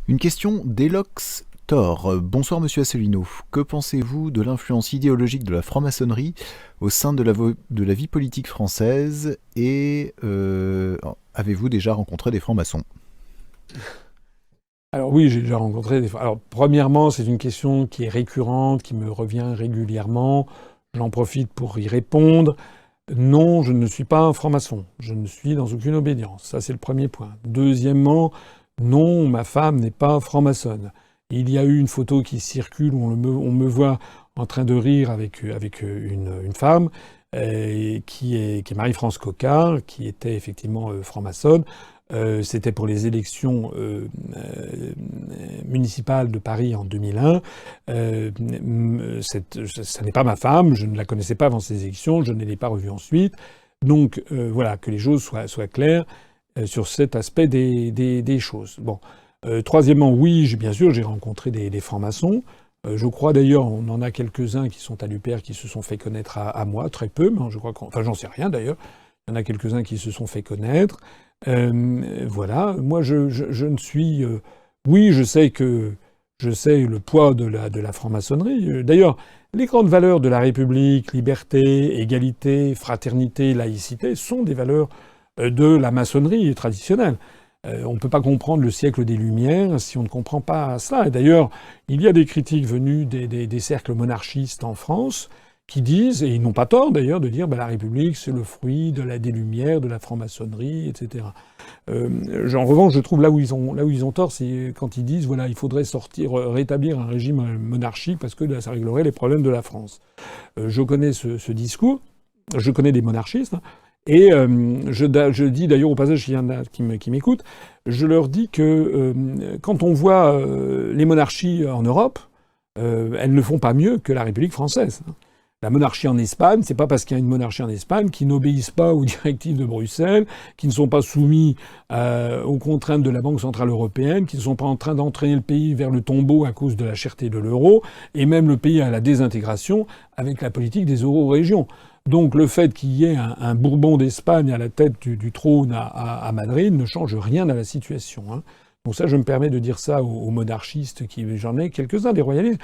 Une question d'Elox Thor. Bonsoir Monsieur Asselineau. Que pensez-vous de l'influence idéologique de la franc-maçonnerie au sein de la vie politique française et avez-vous déjà rencontré des francs-maçons? Alors oui, j'ai déjà rencontré des... Alors premièrement, c'est une question qui est récurrente, qui me revient régulièrement. J'en profite pour y répondre. Non, je ne suis pas un franc-maçon. Je ne suis dans aucune obédience. Ça, c'est le premier point. Deuxièmement, non, ma femme n'est pas franc-maçonne. Il y a eu une photo qui circule où on me voit en train de rire avec une femme qui est Marie-France Coquard, qui était effectivement franc-maçonne. C'était pour les élections municipales de Paris en 2001. Ça n'est pas ma femme, je ne la connaissais pas avant ces élections, je ne l'ai pas revue ensuite. Donc voilà, que les choses soient claires sur cet aspect des choses. Bon. Troisièmement, oui, bien sûr, j'ai rencontré des francs-maçons. Je crois d'ailleurs, on en a quelques-uns qui sont à l'UPR qui se sont fait connaître à moi, très peu, mais je crois enfin j'en sais rien d'ailleurs. Il y en a quelques-uns qui se sont fait connaître. Voilà. Moi, je ne suis. Oui, je sais le poids de la franc-maçonnerie. D'ailleurs, les grandes valeurs de la République, liberté, égalité, fraternité, laïcité, sont des valeurs de la maçonnerie traditionnelle. On ne peut pas comprendre le siècle des Lumières si on ne comprend pas cela. Et d'ailleurs, il y a des critiques venues des cercles monarchistes en France qui disent, et ils n'ont pas tort d'ailleurs, de dire la République, c'est le fruit des Lumières, de la franc-maçonnerie, etc. En revanche, je trouve là où ils ont tort, c'est quand ils disent il faudrait rétablir un régime monarchique parce que ça réglerait les problèmes de la France. Je connais ce discours, je connais des monarchistes, et je dis d'ailleurs au passage, s'il y en a qui m'écoutent, je leur dis que quand on voit les monarchies en Europe, elles ne font pas mieux que la République française. La monarchie en Espagne, c'est pas parce qu'il y a une monarchie en Espagne qu'ils n'obéissent pas aux directives de Bruxelles, qui ne sont pas soumis aux contraintes de la Banque centrale européenne, qui ne sont pas en train d'entraîner le pays vers le tombeau à cause de la cherté de l'euro, et même le pays à la désintégration avec la politique des euro-régions. Donc le fait qu'il y ait un Bourbon d'Espagne à la tête du trône à Madrid ne change rien à la situation. Hein. Donc ça, je me permets de dire ça aux monarchistes, j'en ai quelques-uns, des royalistes.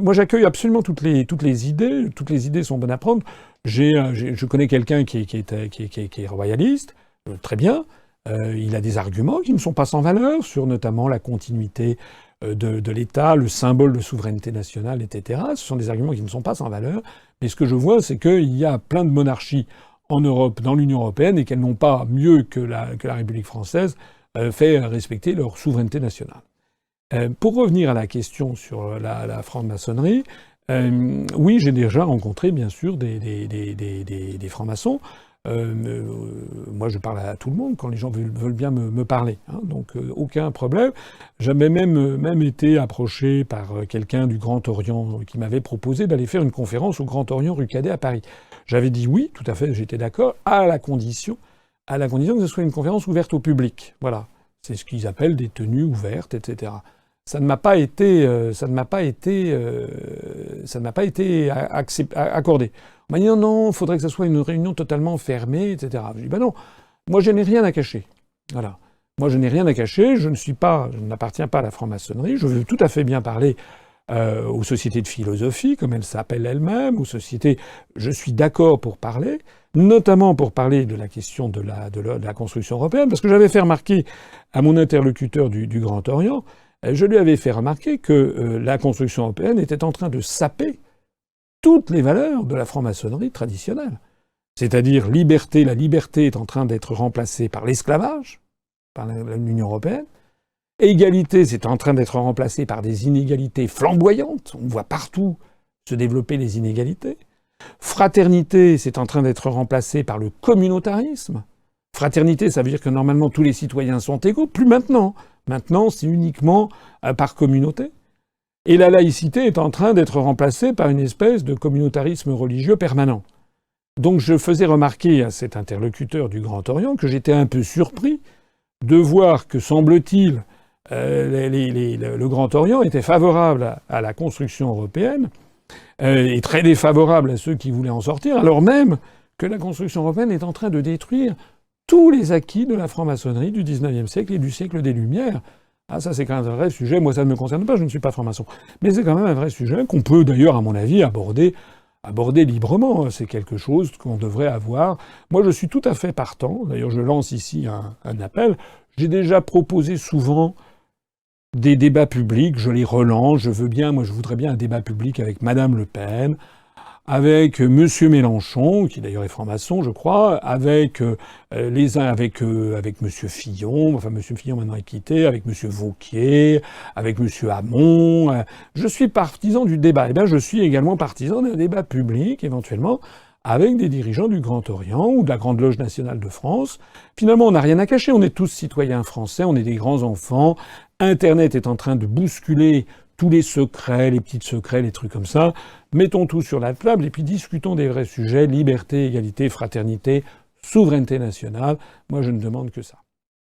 Moi, j'accueille absolument toutes les idées. Toutes les idées sont bonnes à prendre. Je connais quelqu'un qui est royaliste, très bien. Il a des arguments qui ne sont pas sans valeur sur notamment la continuité de l'État, le symbole de souveraineté nationale, etc. Ce sont des arguments qui ne sont pas sans valeur. Mais ce que je vois, c'est qu'il y a plein de monarchies en Europe, dans l'Union européenne, et qu'elles n'ont pas mieux que la République française fait respecter leur souveraineté nationale. Pour revenir à la question sur la franc-maçonnerie, oui, j'ai déjà rencontré, bien sûr, des francs-maçons. Moi, je parle à tout le monde quand les gens veulent bien me parler. Hein, donc, aucun problème. J'avais même été approché par quelqu'un du Grand Orient qui m'avait proposé d'aller faire une conférence au Grand Orient rue Cadet à Paris. J'avais dit oui, tout à fait, j'étais d'accord, à la condition que ce soit une conférence ouverte au public. Voilà. C'est ce qu'ils appellent des tenues ouvertes, etc. Ça ne m'a pas été accordé. On m'a dit non, il faudrait que ce soit une réunion totalement fermée, etc. Je dis non, moi je n'ai rien à cacher. Voilà. Moi je n'ai rien à cacher, je n'appartiens pas à la franc-maçonnerie, je veux tout à fait bien parler aux sociétés de philosophie, comme elles s'appellent elles-mêmes, aux sociétés... Je suis d'accord pour parler, notamment pour parler de la question de la construction européenne, parce que j'avais fait remarquer à mon interlocuteur du Grand Orient, je lui avais fait remarquer que la construction européenne était en train de saper toutes les valeurs de la franc-maçonnerie traditionnelle. C'est-à-dire la liberté est en train d'être remplacée par l'esclavage, par l'Union européenne. Égalité, c'est en train d'être remplacé par des inégalités flamboyantes. On voit partout se développer les inégalités. Fraternité, c'est en train d'être remplacé par le communautarisme. Fraternité, ça veut dire que normalement tous les citoyens sont égaux. Plus maintenant. Maintenant, c'est uniquement par communauté. Et la laïcité est en train d'être remplacée par une espèce de communautarisme religieux permanent. Donc je faisais remarquer à cet interlocuteur du Grand Orient que j'étais un peu surpris de voir que, semble-t-il, le Grand Orient était favorable à la construction européenne et très défavorable à ceux qui voulaient en sortir, alors même que la construction européenne est en train de détruire tous les acquis de la franc-maçonnerie du XIXe siècle et du siècle des Lumières. Ah, ça, c'est quand même un vrai sujet. Moi, ça ne me concerne pas, je ne suis pas franc-maçon. Mais c'est quand même un vrai sujet qu'on peut, d'ailleurs, à mon avis, aborder librement. C'est quelque chose qu'on devrait avoir. Moi, je suis tout à fait partant. D'ailleurs, je lance ici un appel. J'ai déjà proposé souvent des débats publics. Je les relance. Je voudrais bien un débat public avec Madame Le Pen, avec Monsieur Mélenchon, qui d'ailleurs est franc-maçon, je crois, avec avec Monsieur Fillon, enfin Monsieur Fillon maintenant est quitté, avec Monsieur Wauquiez, avec Monsieur Hamon. Je suis partisan du débat. Eh bien, je suis également partisan d'un débat public, éventuellement, avec des dirigeants du Grand Orient ou de la Grande Loge nationale de France. Finalement, on n'a rien à cacher. On est tous citoyens français, on est des grands enfants. Internet est en train de bousculer tous les secrets, les petits secrets, les trucs comme ça. Mettons tout sur la table et puis discutons des vrais sujets, liberté, égalité, fraternité, souveraineté nationale. Moi, je ne demande que ça.